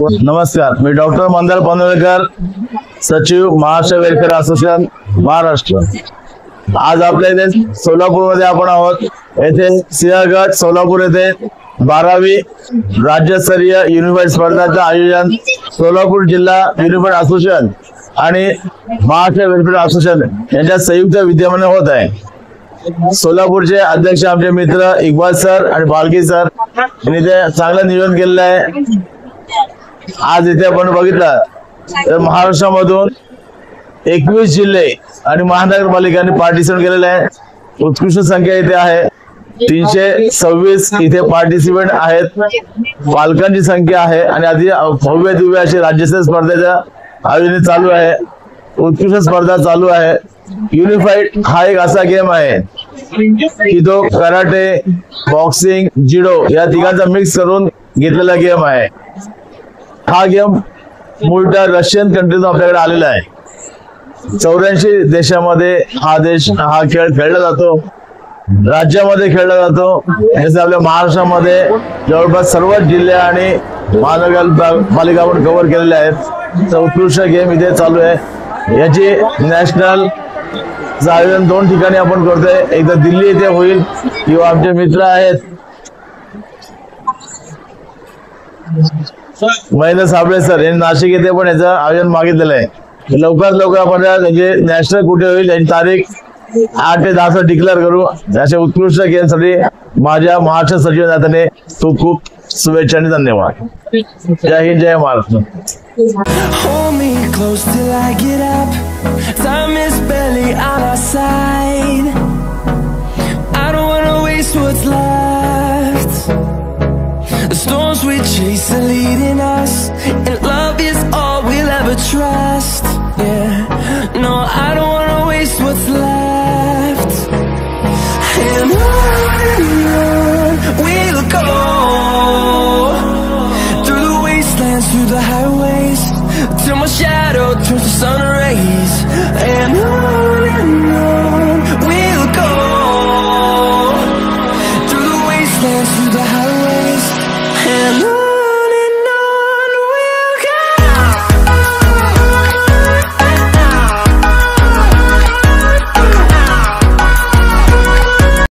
नमस्कार, मी डॉक्टर मंदार पनवेलकर, सचिव Maharashtra welfare association Maharashtra. आज आपल्या इथे सोलापूरमध्ये आपण आहोत। येथे सिंहगड सोलापूर येथे 12वी राज्यस्तरीय युनिफाईड स्पर्धांचे आयोजन सोलापूर जिल्हा युनिफाईड असोसिएशन आणि महाराष्ट्र वेलफेअर असोसिएशन यांच्या संयुक्त विद्यमाने होत आहे। सोलापूरचे अध्यक्ष आमचे मित्र इक्बाल सर आणि बालकी सर यांनी ते चांगलं नियोजन केलेलं आहे। आज इथे आपण बघितलं तर महाराष्ट्रामधून 21 जिल्हे आणि महानगरपालिकांनी पार्टिसिपेट केलेले आहे। उत्कृष्ट संख्या इथे आहे, 326 इथे पार्टिसिपेंट आहेत, पालकांची संख्या आहे आणि आधी भव्य दिव्य अशी राज्यस्तरीय स्पर्धेचं आयोजन चालू आहे। उत्कृष्ट स्पर्धा चालू आहे। युनिफाईड हा एक असा गेम आहे की तो कराटे, बॉक्सिंग, जुडो या तिघांचा मिक्स करून घेतलेला गेम आहे। हा गेम मूळतः रशियन कंट्रीतून आपल्याकडे आलेला आहे। 84 देशामध्ये हा खेळ खेळला जातो, राज्यामध्ये खेळला जातो। जसे आपल्या महाराष्ट्रामध्ये जवळपास सर्व जिल्हे आणि महानगरपालिका आपण कव्हर केलेले आहेत। तर उत्कृष्ट गेम इथे चालू आहे। याची नॅशनल आयोजन 2 ठिकाणी आपण करतोय, एकदा दिल्ली येथे होईल किंवा आमचे मित्र आहेत महेंद्र साबळे सर यांनी नाशिक येथे पण याचं आयोजन मागितलेलं आहे। लवकरात लवकर आपण म्हणजे नॅशनल कुठे होईल याची तारीख 8 ते 10 डिक्लेअर करू। अशा उत्कृष्ट गेमसाठी माझ्या महाराष्ट्र सचिव नात्याने खूप खूप शुभेच्छा आणि धन्यवाद। जय हिंद, जय Maharashtra. Hold me close till I get up. Time is barely on our side. I don't wanna waste what's left. The storms we chase are leading us, and love is all we'll ever trust. Yeah, no, I don't wanna waste what's left. And on we'll go, through the wastelands, through the highways, till my shadow